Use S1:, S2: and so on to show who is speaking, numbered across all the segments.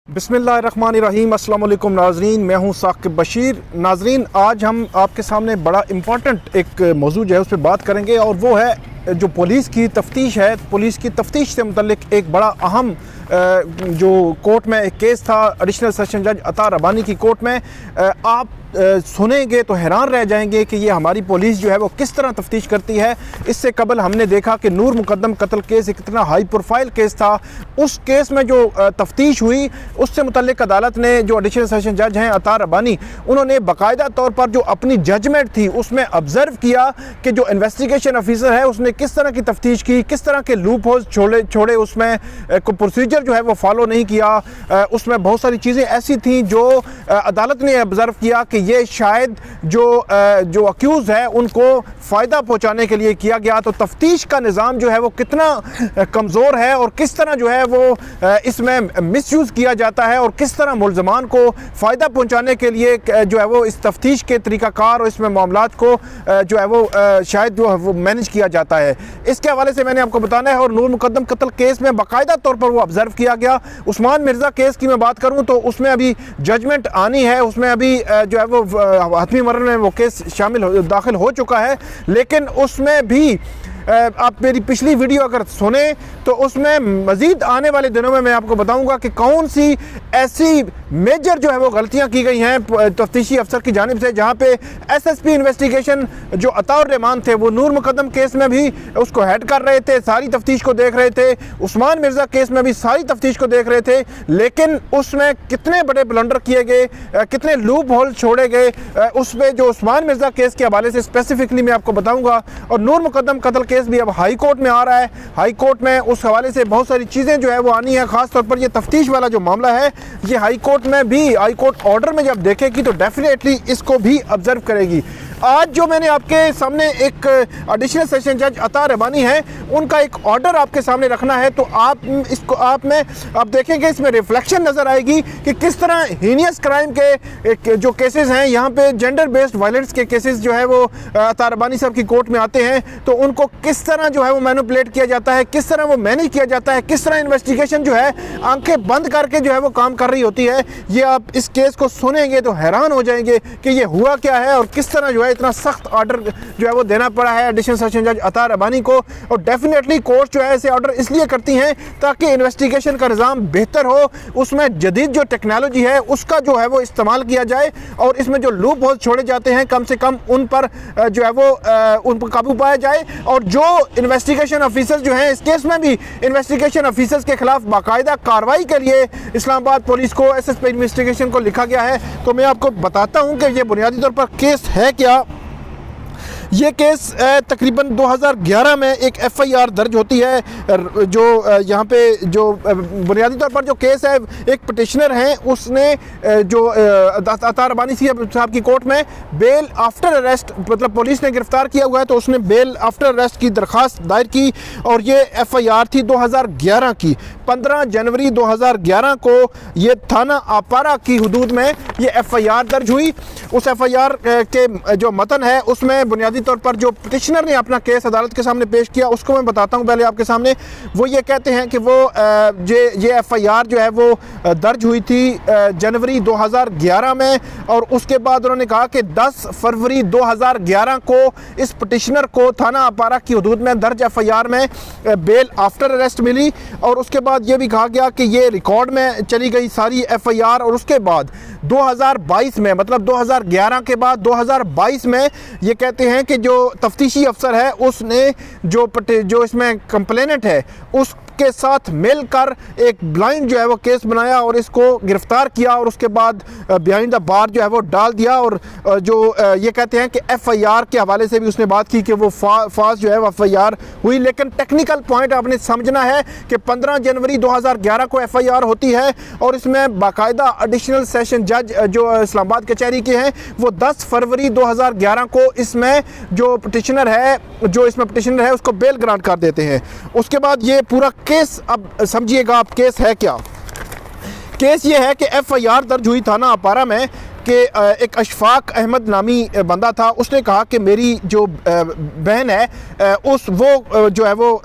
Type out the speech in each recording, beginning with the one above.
S1: बिस्मिल्लाहिर्रहमानिर्रहीम। अस्सलाम वालेकुम नाज़रीन, मैं हूं साकिब बशीर। नाज़रीन, आज हम आपके सामने बड़ा इम्पॉर्टेंट एक मौजू जो है उस पर बात करेंगे और वो है जो पुलिस की तफ्तीश है। पुलिस की तफ्तीश से मुतल्लिक एक बड़ा अहम जो कोर्ट में एक केस था, एडिशनल सेशन जज अता रबानी की कोर्ट में। आप सुनेंगे तो हैरान रह जाएंगे कि ये हमारी पुलिस जो है वो किस तरह तफ्तीश करती है। इससे कबल हमने देखा कि नूर मुकद्दम कत्ल केस एक इतना हाई प्रोफाइल केस था। उस केस में जो तफ्तीश हुई उससे मुतल्लिक अदालत ने, जो एडिशनल सेशन जज हैं अता रबानी, उन्होंने बाकायदा तौर पर जो अपनी जजमेंट थी उसमें ऑब्ज़र्व किया कि जो इन्वेस्टिगेशन ऑफिसर है उसने किस तरह की तफ्तीश की, किस तरह के लूप होल्स छोड़े, उसमें कोई प्रोसीजर जो है वो फॉलो नहीं किया। उसमें बहुत सारी चीज़ें ऐसी थीं जो अदालत ने ऑब्ज़र्व किया कि ये शायद जो अक्यूज़ है उनको फ़ायदा पहुंचाने के लिए किया गया। तो तफ्तीश का निज़ाम जो है वो कितना कमज़ोर है और किस तरह जो है वो इसमें मिसयूज़ किया जाता है और किस तरह मुल्ज़मान को फ़ायदा पहुंचाने के लिए जो है वो इस तफ्तीश के तरीक़ाकार और इसमें मामलात को जो है वो शायद जो है वो मैनेज किया जाता है। इसके हवाले से मैंने आपको बताना है। और नूर मुकद्दम कत्ल केस में बाकायदा तौर पर वो ऑब्ज़र्व किया गया। उस्मान मिर्ज़ा केस की मैं बात करूँ तो उसमें अभी जजमेंट आनी है, उसमें अभी जो है वो हतमी मरन में वो केस दाखिल हो चुका है। लेकिन उसमें भी आप मेरी पिछली वीडियो अगर सुने तो उसमें मज़ीद आने वाले दिनों में मैं आपको बताऊंगा कि कौन सी ऐसी मेजर जो है वो गलतियां की गई हैं तफ्तीशी अफसर की जानिब से, जहां पे एसएसपी इन्वेस्टिगेशन जो अताउर रहमान थे वो नूर मुकद्दम केस में भी उसको हेड कर रहे थे, सारी तफ्तीश को देख रहे थे। उस्मान मिर्ज़ा केस में भी सारी तफ्तीश को देख रहे थे। लेकिन उसमें कितने बड़े ब्लंडर किए गए, कितने लूप होल छोड़े गए, उसमें जो उस्मान मिर्ज़ा केस के हवाले से स्पेसिफिकली मैं आपको बताऊँगा। और नूर मुकद्दम कत्ल केस भी अब हाई कोर्ट में आ रहा है। हाई कोर्ट में उस हवाले से बहुत सारी चीज़ें जो है वो आनी है। ख़ास तौर पर ये तफ्तीश वाला जो मामला है ये हाई कोर्ट में भी, हाई कोर्ट ऑर्डर में जब देखेगी तो डेफिनेटली इसको भी ऑब्जर्व करेगी। आज जो मैंने आपके सामने एक एडिशनल सेशन जज अता रबानी है उनका एक ऑर्डर आपके सामने रखना है, तो आप इसको आप देखेंगे इसमें रिफ्लेक्शन नज़र आएगी कि किस तरह हीनियस क्राइम के जो केसेस हैं, यहाँ पे जेंडर बेस्ड वायलेंस के केसेस जो है वो अता रबानी साहब की कोर्ट में आते हैं, तो उनको किस तरह जो है वो मैनिपुलेट किया जाता है, किस तरह वो मैनेज किया जाता है, किस तरह इन्वेस्टिगेशन जो है आंखें बंद करके जो है वो काम कर रही होती है। ये आप इस केस को सुनेंगे तो हैरान हो जाएंगे कि ये हुआ क्या है और किस तरह जो है इतना सख्त ऑर्डर जो है वो देना पड़ा है एडिशनल सेशन जज अता रबानी को। और डेफिनेटली कोर्ट जो है ऐसे ऑर्डर इसलिए करती हैं ताकि इन्वेस्टिगेशन का निज़ाम बेहतर हो, उसमें जदीद जो टेक्नोलॉजी है उसका जो है वो इस्तेमाल किया जाए और इसमें जो लूप होल छोड़े जाते हैं कम से कम उन पर जो है वो उन पर काबू पाया जाए। और जो इन्वेस्टिगेशन ऑफिसर जो हैं, इस केस में भी इन्वेस्टिगेशन ऑफिसर्स के खिलाफ बाकायदा कार्रवाई के लिए इस्लामाबाद पुलिस को, एसएसपी इन्वेस्टिगेशन को लिखा गया है। तो मैं आपको बताता हूँ कि ये बुनियादी तौर पर केस है क्या। ये केस तकरीबन 2011 में एक एफआईआर दर्ज होती है। जो यहाँ पे जो बुनियादी तौर पर जो केस है, एक पिटिशनर हैं, उसने जो अता रबानी साहब की कोर्ट में बेल आफ्टर अरेस्ट, मतलब पुलिस ने गिरफ्तार किया हुआ है तो उसने बेल आफ्टर अरेस्ट की दरख्वास्त दायर की और ये एफआईआर थी 2011 की। 15 जनवरी 2011 को ये थाना आपारा की हदूद में ये एफआईआर दर्ज हुई। उस एफआईआर के जो मतन है उसमें बुनियादी तौर पर जो पिटिशनर ने अपना केस अदालत के सामने पेश किया उसको मैं बताता हूं पहले आपके सामने। वो ये कहते हैं कि वो ये एफआईआर जो है वो दर्ज हुई थी जनवरी 2011 में और उसके बाद उन्होंने कहा कि 10 फरवरी 2011 को इस पिटिशनर को थाना अपारा की हदूद में दर्ज एफआईआर में बेल आफ्टर अरेस्ट मिली। और उसके बाद ये भी कहा गया कि ये रिकॉर्ड में चली गई सारी एफआईआर। और उसके बाद 2022 में, मतलब 2011 के बाद 2022 में ये कहते हैं कि जो तफ्तीशी अफसर है उसने जो इसमें कंप्लेनेंट है उसके साथ मिलकर एक ब्लाइंड जो है वो केस बनाया और इसको गिरफ्तार किया और उसके बाद बिहाइंड द बार जो है वो डाल दिया। और जो ये कहते हैं कि एफआईआर के हवाले से भी उसने बात की कि वो फास्ट जो है वो एफआईआर हुई। लेकिन टेक्निकल पॉइंट आपने समझना है कि 15 जनवरी 2011 को एफआईआर होती है और इसमें बाकायदा एडिशनल सेशन जज जो इस्लामाबाद कचहरी के हैं वो 10 फरवरी 2011 को इसमें जो पिटिशनर है उसको बेल ग्रांट कर देते हैं। उसके बाद ये पूरा केस, अब समझिएगा आप केस है क्या। केस ये है कि एफआईआर दर्ज हुई थाना अपारा में कि एक अशफाक अहमद नामी बंदा था, उसने कहा कि मेरी जो बहन है वो जो है वो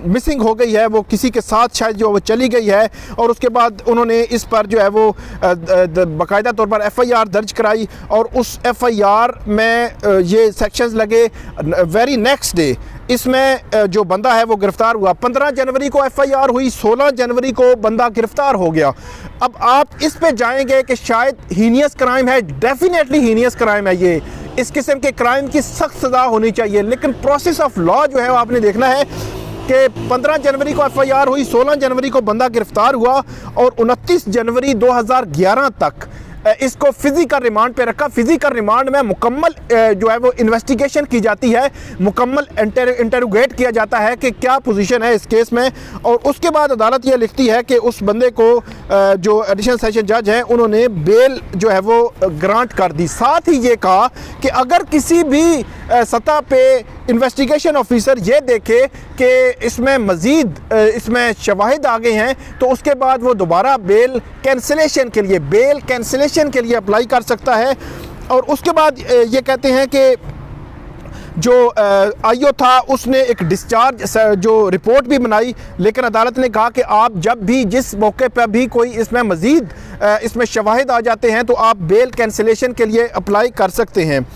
S1: मिसिंग हो गई है, वो किसी के साथ शायद जो वो चली गई है। और उसके बाद उन्होंने इस पर जो है वो बाकायदा तौर पर FIR दर्ज कराई और उस FIR में ये सेक्शंस लगे। वेरी नेक्स्ट डे इसमें जो बंदा है वो गिरफ्तार हुआ। 15 जनवरी को FIR हुई, 16 जनवरी को बंदा गिरफ्तार हो गया। अब आप इस पे जाएंगे कि शायद हीनियस क्राइम है, डेफिनेटली हीनियस क्राइम है ये, इस किस्म के क्राइम की सख्त सज़ा होनी चाहिए। लेकिन प्रोसेस ऑफ लॉ जो है वो आपने देखना है कि 15 जनवरी को FIR हुई, 16 जनवरी को बंदा गिरफ्तार हुआ और 29 जनवरी 2011 तक इसको फिजिकल रिमांड पे रखा। फिजिकल रिमांड में मुकम्मल जो है वो इन्वेस्टिगेशन की जाती है, मुकम्मल इंटरोगेट किया जाता है कि क्या पोजीशन है इस केस में। और उसके बाद अदालत ये लिखती है कि उस बंदे को जो एडिशनल सेशन जज हैं उन्होंने बेल जो है वो ग्रांट कर दी। साथ ही ये कहा कि अगर किसी भी सतह पे इन्वेस्टिगेशन ऑफिसर ये देखे कि इसमें मज़ीद इसमें शवाहिद आ गए हैं तो उसके बाद वो दोबारा बेल कैंसिलेशन के लिए अप्लाई कर सकता है। और उसके बाद ये कहते हैं कि जो आईओ था उसने एक डिस्चार्ज जो रिपोर्ट भी बनाई, लेकिन अदालत ने कहा कि आप जब भी जिस मौके पर भी कोई इसमें मज़ीद इसमें शवाहिद आ जाते हैं तो आप बेल कैंसिलेशन के लिए अप्लाई कर सकते हैं।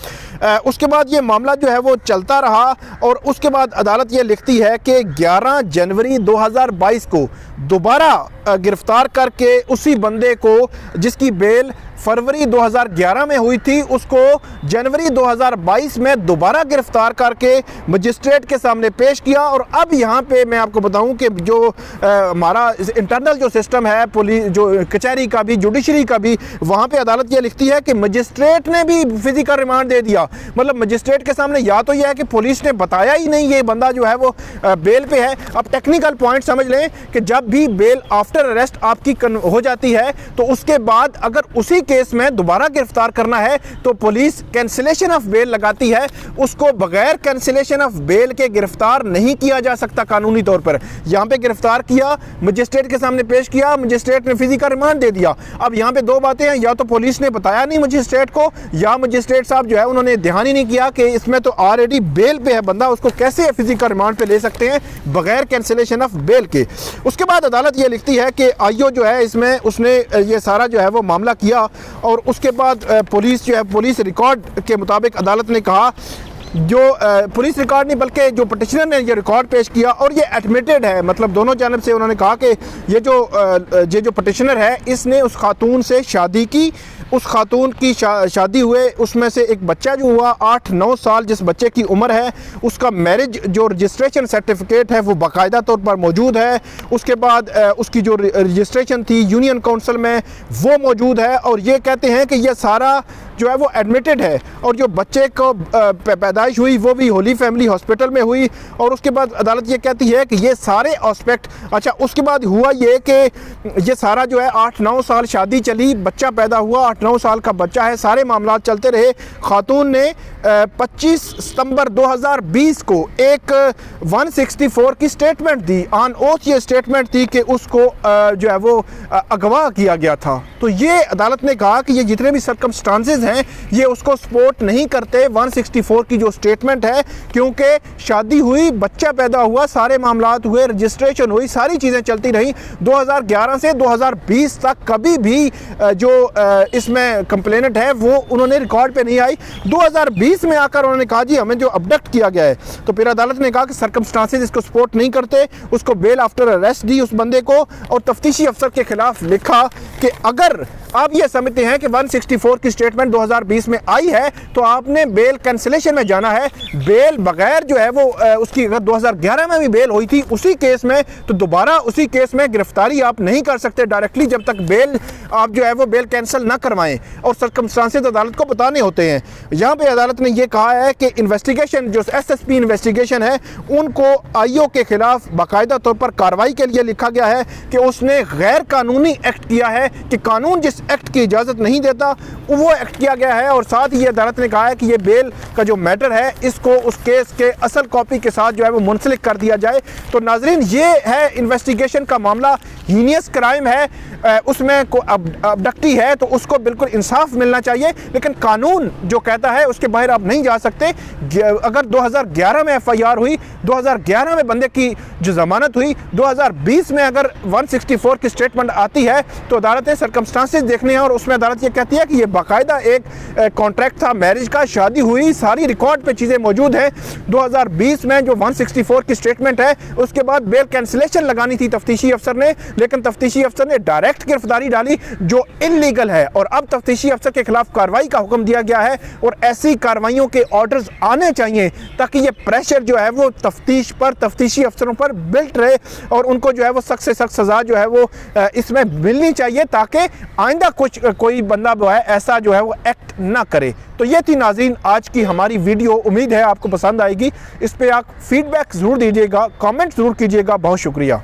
S1: उसके बाद ये मामला जो है वो चलता रहा और उसके बाद अदालत ये लिखती है कि 11 जनवरी 2022 को दोबारा गिरफ्तार करके उसी बंदे को जिसकी बेल फरवरी 2011 में हुई थी उसको जनवरी 2022 में दोबारा गिरफ्तार करके मजिस्ट्रेट के सामने पेश किया। और अब यहाँ पे मैं आपको बताऊँ कि जो हमारा इंटरनल जो सिस्टम है पुलिस जो कचहरी का भी जुडिशरी का भी, वहाँ पे अदालत ये लिखती है कि मजिस्ट्रेट ने भी फिजिकल रिमांड दे दिया। मतलब मजिस्ट्रेट के सामने या तो यह है कि पुलिस ने बताया ही नहीं ये बंदा जो है वो बेल पे है। अब टेक्निकल पॉइंट समझ लें कि जब भी बेल आफ्टर अरेस्ट आपकी हो जाती है तो उसके बाद अगर उसी केस में दोबारा गिरफ्तार करना है तो पुलिस कैंसिलेशन ऑफ बेल लगाती है। उसको बगैर कैंसिलेशन ऑफ बेल के गिरफ्तार नहीं किया जा सकता कानूनी तौर पर। यहाँ पे गिरफ्तार किया, मजिस्ट्रेट के सामने पेश किया, मजिस्ट्रेट ने फिजिकल रिमांड दे दिया। अब यहाँ पे दो बातें हैं, या तो पुलिस ने बताया नहीं मजिस्ट्रेट को, या मजिस्ट्रेट साहब जो है उन्होंने ध्यान ही नहीं किया कि इसमें तो ऑलरेडी बेल पे है बंदा, उसको कैसे फिजिकल रिमांड पे ले सकते हैं बगैर कैंसिलेशन ऑफ बेल के। उसके बाद अदालत ये लिखती है कि आईओ जो है इसमें उसने ये सारा जो है वो मामला किया और उसके बाद पुलिस जो है पुलिस रिकॉर्ड के मुताबिक अदालत ने कहा जो पुलिस रिकॉर्ड नहीं बल्कि जो पटिशनर ने ये रिकॉर्ड पेश किया और ये एडमिटेड है, मतलब दोनों जानब से उन्होंने कहा कि ये जो पटिशनर है इसने उस खातून से शादी की, उस खातून की शादी हुए, उसमें से एक बच्चा जो हुआ 8-9 साल जिस बच्चे की उम्र है उसका मैरिज जो रजिस्ट्रेशन सर्टिफिकेट है वो बाकायदा तौर पर मौजूद है। उसके बाद उसकी जो रजिस्ट्रेशन थी यूनियन काउंसिल में वो मौजूद है। और ये कहते हैं कि ये सारा जो है वो एडमिटेड है और जो बच्चे को पैदाइश हुई वो भी होली फैमिली हॉस्पिटल में हुई। और उसके बाद अदालत ये कहती है कि ये सारे एस्पेक्ट, अच्छा उसके बाद हुआ ये कि ये सारा जो है 8-9 साल शादी चली, बच्चा पैदा हुआ, 8-9 साल का बच्चा है, सारे मामला चलते रहे। खातून ने 25 सितंबर 2020 को एक 164 की स्टेटमेंट दी, ऑन ओथ ये स्टेटमेंट थी कि उसको जो है वो अगवा किया गया था। तो ये अदालत ने कहा कि ये जितने भी सर्कमस्टांसेस हैं ये उसको सपोर्ट नहीं करते 164 की जो स्टेटमेंट है, क्योंकि शादी हुई, बच्चा पैदा हुआ, सारे मामलात हुए, रजिस्ट्रेशन हुई, सारी चीज़ें चलती रहीं। 2011 से 2020 तक कभी भी जो इसमें कंप्लेनेंट है वो उन्होंने रिकॉर्ड पे नहीं आई। 2020 में आकर उन्होंने कहा जी हमें जो अबडक्ट किया गया है, तो फिर अदालत ने कहा कि सर्कमस्टांसेस इसको सपोर्ट नहीं करते, उसको बेल आफ्टर अरेस्ट दी उस बंदे को और तफ्तीशी अफसर के खिलाफ लिखा कि अगर आप ये समझते हैं कि 164 की स्टेटमेंट 2020 में आई है तो आपने बेल कैंसिलेशन में जाना है। बेल बगैर जो है वो उसकी अगर 2011 में भी बेल हुई थी उसी केस में तो दोबारा उसी केस में गिरफ्तारी आप नहीं कर सकते डायरेक्टली जब तक बेल आप जो है वो बेल कैंसिल ना करवाएं और सर्कमस्टांसेस अदालत को बताने होते हैं। यहाँ पे अदालत ने ये कहा है कि इन्वेस्टिगेशन जो SSP इन्वेस्टिगेशन है उनको आईओ के खिलाफ बाकायदा तौर पर कार्रवाई के लिए लिखा गया है कि उसने गैर कानूनी एक्ट किया है, कि कानून जिस एक्ट की इजाज़त नहीं देता वो एक्ट किया गया है। और साथ ही अदालत ने कहा है कि ये बेल का जो मैटर है इसको उस केस के असल कॉपी के साथ जो है वो मुंसलिक कर दिया जाए। तो नाजरीन ये है इन्वेस्टिगेशन का मामला, हीनियस क्राइम है, उसमें अबडक्टी है तो उसको बिल्कुल इंसाफ मिलना चाहिए। लेकिन कानून जो कहता है उसके बाहर आप नहीं जा सकते। अगर 2011 में FIR हुई, 2011 में बंदे की जो जमानत हुई, 2020 में अगर 164 की स्टेटमेंट आती है तो अदालत ने सर्कमस्टांसेस देखने हैं और उसमें अदालत ये कहती है कि ये बाकायदा एक कॉन्ट्रैक्ट था मैरिज का, शादी हुई, सारी रिकॉर्ड पे चीज़ें मौजूद हैं। 2020 में जो 164 की स्टेटमेंट है उसके बाद बेल कैंसिलेशन लगानी थी तफ्तीशी अफसर ने, लेकिन तफ्तीशी अफसर ने डायरेक्ट गिरफ्तारी डाली जो इल्लीगल है और अब तफ्तीशी अफसर के खिलाफ कार्रवाई का हुक्म दिया गया है और ऐसी कार्रवाइयों के ऑर्डर्स आने चाहिए ताकि ये प्रेशर जो है वो तफ्तीश पर, तफ्तीशी अफसरों पर बिल्ट रहे और उनको जो है वो सख्त से सख्त सज़ा जो है वो इसमें मिलनी चाहिए ताकि आइंदा कोई बंदा जो है ऐसा जो है वो एक्ट ना करे। तो ये थी नाज़रीन आज की हमारी वीडियो, उम्मीद है आपको पसंद आएगी। इस पर आप फीडबैक ज़रूर दीजिएगा, कमेंट ज़रूर कीजिएगा। बहुत शुक्रिया।